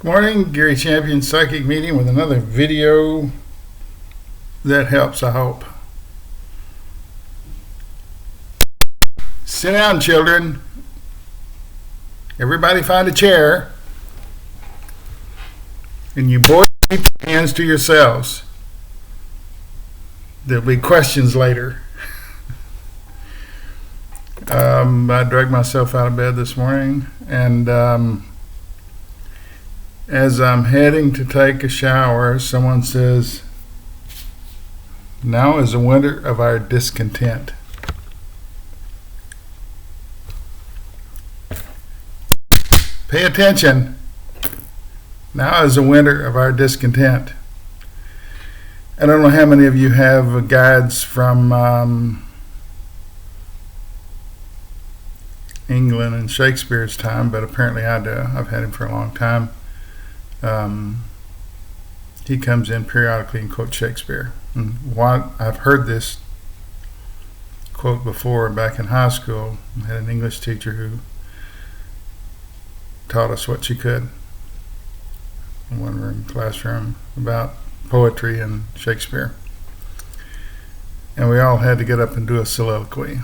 Good morning, Gary Champion Psychic Meeting with another video that helps, I hope. Sit down, children. Everybody find a chair. And you boys keep your hands to yourselves. There'll be questions later. I dragged myself out of bed this morning, and as I'm heading to take a shower, someone says, "Now is the winter of our discontent." Pay attention. Now is the winter of our discontent. I don't know how many of you have guides from England and Shakespeare's time, but apparently I do. I've had him for a long time. He comes in periodically and quotes Shakespeare. And I've heard this quote before back in high school. I had an English teacher who taught us what she could in one room classroom about poetry and Shakespeare. And we all had to get up and do a soliloquy.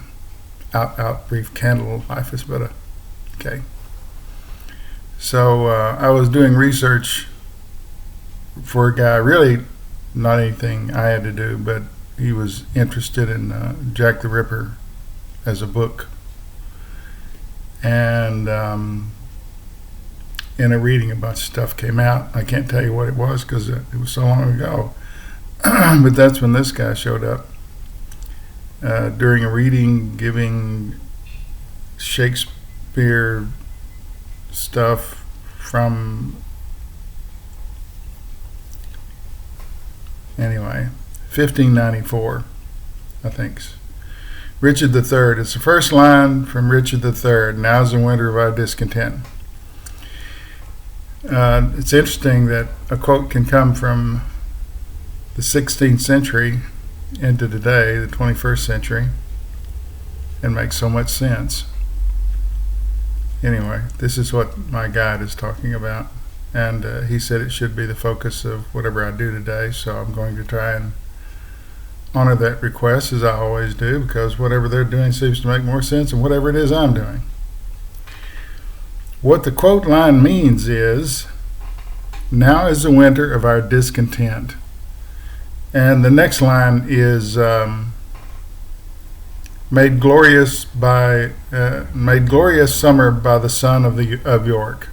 Out, brief candle, life is but a... Okay. So I was doing research for a guy, really not anything I had to do, but he was interested in Jack the Ripper as a book. And in a reading, a bunch of stuff came out. I can't tell you what it was because it was so long ago. But that's when this guy showed up during a reading, giving Shakespeare stuff from 1594, I think. Richard III. It's the first line from Richard III. Now's the winter of our discontent. It's interesting that a quote can come from the 16th century into today, the 21st century, and make so much sense. Anyway, this is what my guide is talking about, and he said it should be the focus of whatever I do today, so I'm going to try and honor that request, as I always do, because whatever they're doing seems to make more sense than whatever it is I'm doing. What the quote line means is, now is the winter of our discontent. And the next line is made glorious summer by the son of York.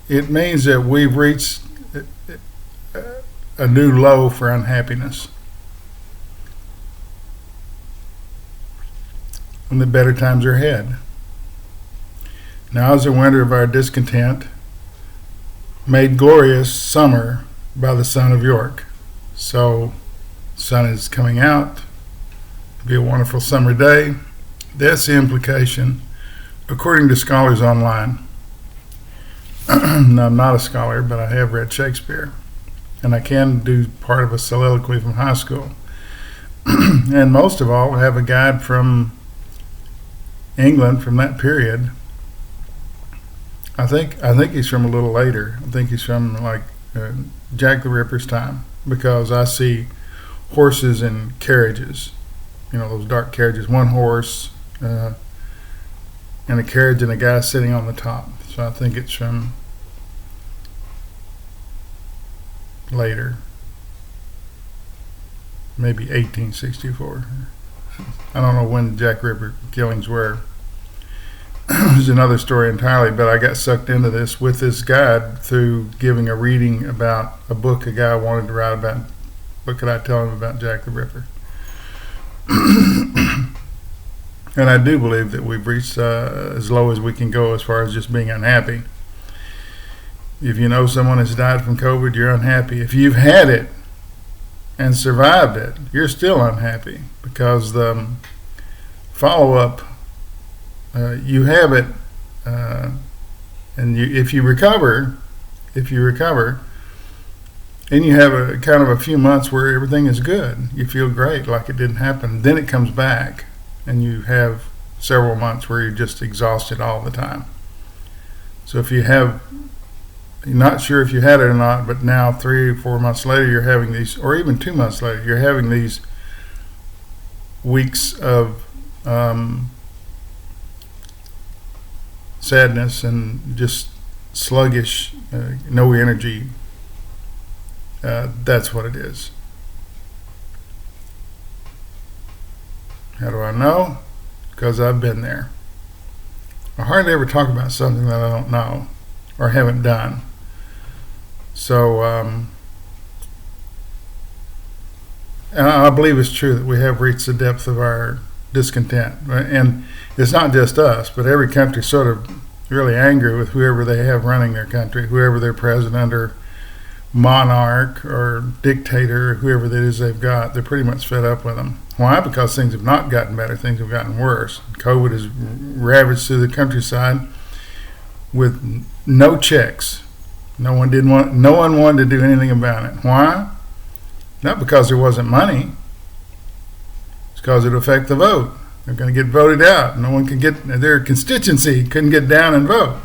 It means that we've reached a new low for unhappiness, and the better times are ahead. Now is the winter of our discontent, made glorious summer by the son of York. So, sun is coming out. It'll be a wonderful summer day. That's the implication, according to scholars online. Now, I'm not a scholar, but I have read Shakespeare, and I can do part of a soliloquy from high school. And most of all, I have a guide from England from that period. I think he's from a little later. I think he's from like Jack the Ripper's time, because I see horses and carriages, those dark carriages, one horse and a carriage and a guy sitting on the top. So I think it's from later, maybe 1864. I don't know when Jack Ripper killings were. There's another story entirely, but I got sucked into this with this guide through giving a reading about a book a guy wanted to write about. What could I tell him about Jack the Ripper? And I do believe that we've reached as low as we can go as far as just being unhappy. If you know someone has died from COVID, you're unhappy. If you've had it and survived it, you're still unhappy, because the follow-up, you have it, and if you recover, and you have a kind of a few months where everything is good, you feel great, like it didn't happen. Then it comes back, and you have several months where you're just exhausted all the time. So if you're not sure if you had it or not, but now 3 or 4 months later you're having these, or even 2 months later, you're having these weeks of sadness and just sluggish, no energy. That's what it is. How do I know? Because I've been there. I hardly ever talk about something that I don't know or haven't done. So, and I believe it's true that we have reached the depth of our discontent. And it's not just us, but every country sort of really angry with whoever they have running their country, whoever their president or monarch or dictator, or whoever it is they've got. They're pretty much fed up with them. Why? Because things have not gotten better. Things have gotten worse. COVID has ravaged through the countryside with no checks. No one wanted to do anything about it. Why? Not because there wasn't money. It's because it would affect the vote. They're going to get voted out. No one can get, their constituency couldn't get down and vote.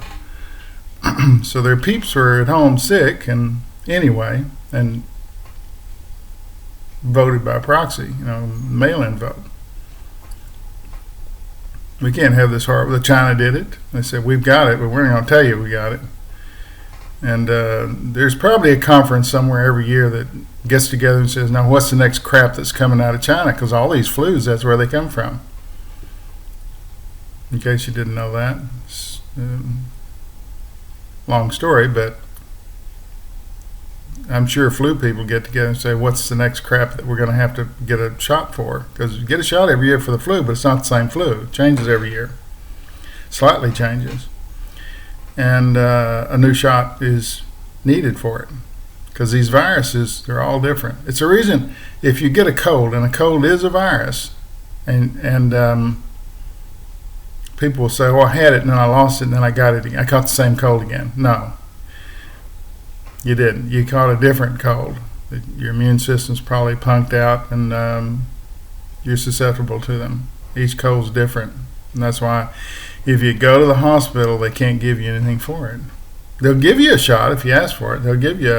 So their peeps were at home sick and anyway, and voted by proxy, mail-in vote. We can't have this horrible. China did it. They said, we've got it, but we're not going to tell you we got it. And there's probably a conference somewhere every year that gets together and says, now what's the next crap that's coming out of China? Because all these flus, that's where they come from. In case you didn't know that. It's, long story, but I'm sure flu people get together and say, what's the next crap that we're going to have to get a shot for? Because you get a shot every year for the flu, but it's not the same flu. It changes every year. Slightly changes. And a new shot is needed for it. Because these viruses, they're all different. It's a reason if you get a cold, and a cold is a virus, and people will say, well, I had it and then I lost it and then I got it again. I caught the same cold again. No. You didn't. You caught a different cold. Your immune system's probably punked out and you're susceptible to them. Each cold's different. And that's why if you go to the hospital, they can't give you anything for it. They'll give you a shot if you ask for it. They'll give you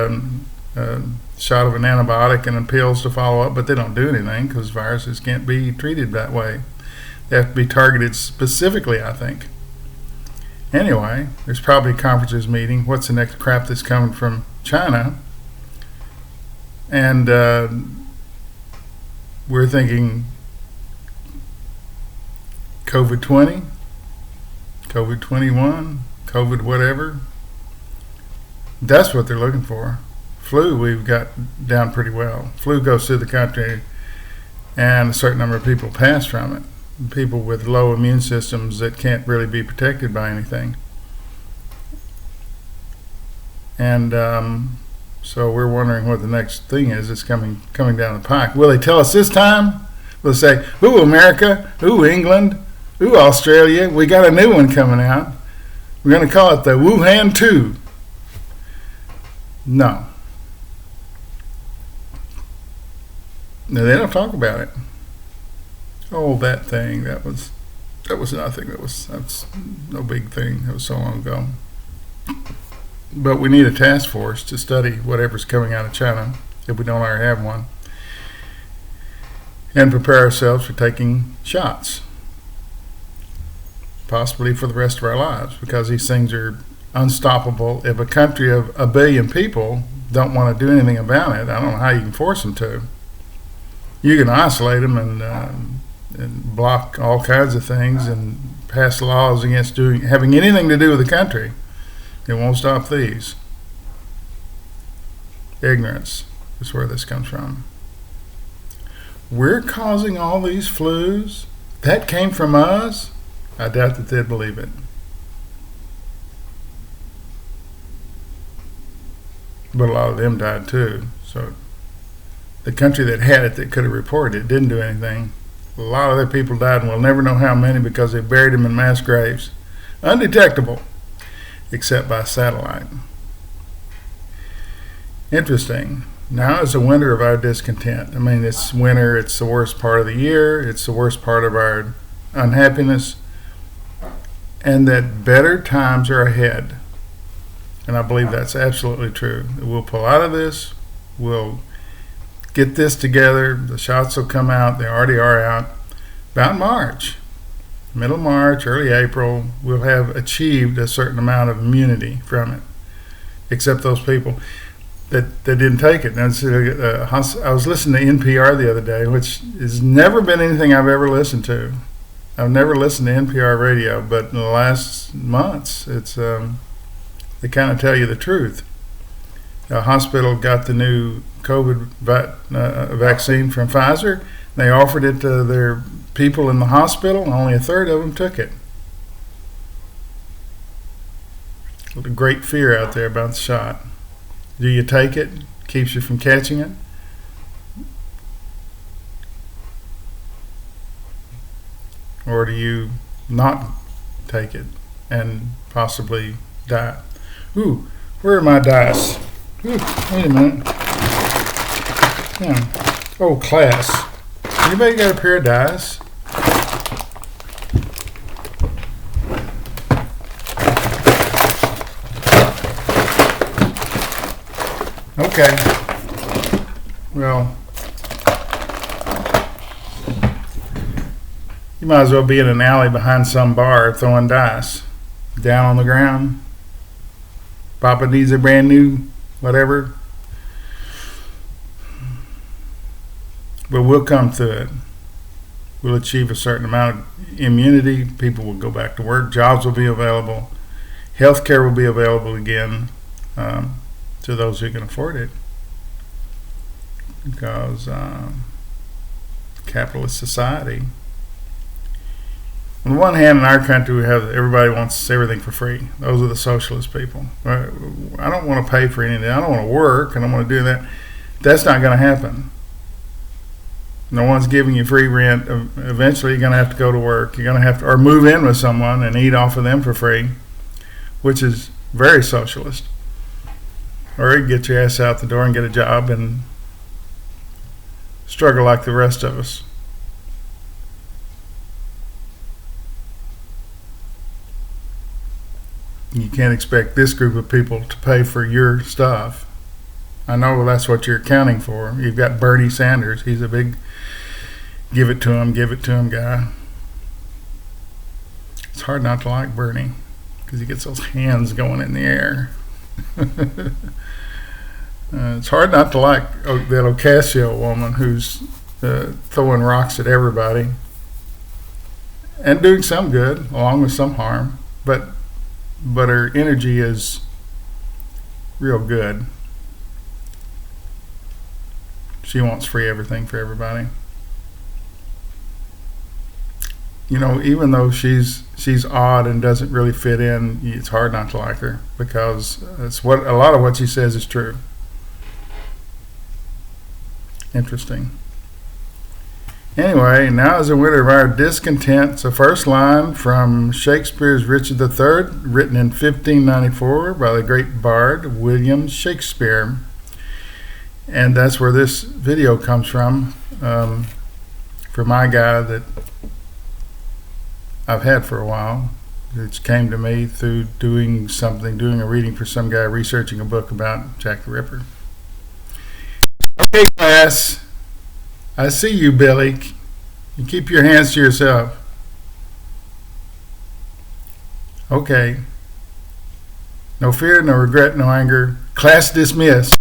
a shot of an antibiotic and pills to follow up, but they don't do anything because viruses can't be treated that way. They have to be targeted specifically, I think. Anyway, there's probably conferences meeting. What's the next crap that's coming from China? And we're thinking COVID-20, COVID-21, COVID whatever. That's what they're looking for. Flu we've got down pretty well. Flu goes through the country and a certain number of people pass from it. People with low immune systems that can't really be protected by anything. And so we're wondering what the next thing is that's coming down the pike. Will they tell us this time? Will they say, ooh, America, ooh, England, ooh, Australia, we got a new one coming out. We're going to call it the Wuhan 2. No. No, they don't talk about it. Oh, that thing, that was nothing. That's no big thing. That was so long ago. But we need a task force to study whatever's coming out of China, if we don't already have one, and prepare ourselves for taking shots, possibly for the rest of our lives, because these things are unstoppable. If a country of 1 billion people don't want to do anything about it, I don't know how you can force them to. You can isolate them and block all kinds of things and pass laws against having anything to do with the country. It won't stop these. Ignorance is where this comes from. We're causing all these flus? That came from us? I doubt that they'd believe it. But a lot of them died too. So the country that had it that could have reported it didn't do anything. A lot of their people died, and we'll never know how many because they buried them in mass graves. Undetectable, except by satellite. Interesting. Now is the winter of our discontent. I mean, it's winter, it's the worst part of the year, it's the worst part of our unhappiness. and that better times are ahead. And I believe that's absolutely true. We'll pull out of this. We'll get this together. The shots will come out. They already are out. About March, middle March, early April, we'll have achieved a certain amount of immunity from it, except those people that didn't take it. And I was listening to NPR the other day, which has never been anything I've ever listened to. I've never listened to NPR radio, but in the last months, it's they kind of tell you the truth. A hospital got the new COVID vaccine from Pfizer. They offered it to their people in the hospital, and only a third of them took it. There's a great fear out there about the shot. Do you take it? Keeps you from catching it. Or do you not take it and possibly die? Ooh, where are my dice? Ooh, wait a minute. Yeah. Oh, class. Anybody got a pair of dice? Okay. Well, you might as well be in an alley behind some bar throwing dice. Down on the ground. Papa needs a brand new whatever. But we'll come through it. We'll achieve a certain amount of immunity. People will go back to work. Jobs will be available. Healthcare will be available again to those who can afford it. Because capitalist society. On the one hand, in our country, everybody wants everything for free. Those are the socialist people. I don't want to pay for anything. I don't want to work, and I don't want to do that. That's not going to happen. No one's giving you free rent. Eventually, you're going to have to go to work. You're going to have to, or move in with someone and eat off of them for free, which is very socialist. Or you get your ass out the door and get a job and struggle like the rest of us. You can't expect this group of people to pay for your stuff. I know that's what you're accounting for. You've got Bernie Sanders. He's a big give it to him guy. It's hard not to like Bernie because he gets those hands going in the air. It's hard not to like that Ocasio woman who's throwing rocks at everybody and doing some good along with some harm, but her energy is real good. She wants free everything for everybody. You know, even though she's odd and doesn't really fit in, it's hard not to like her because it's what a lot of what she says is true. Interesting. Anyway, now is the winter of our discontent. It's the first line from Shakespeare's Richard III, written in 1594 by the great bard William Shakespeare. And that's where this video comes from my guy that I've had for a while. It came to me through doing a reading for some guy researching a book about Jack the Ripper. Okay, class. I see you, Billy. You keep your hands to yourself. Okay. No fear, no regret, no anger. Class dismissed.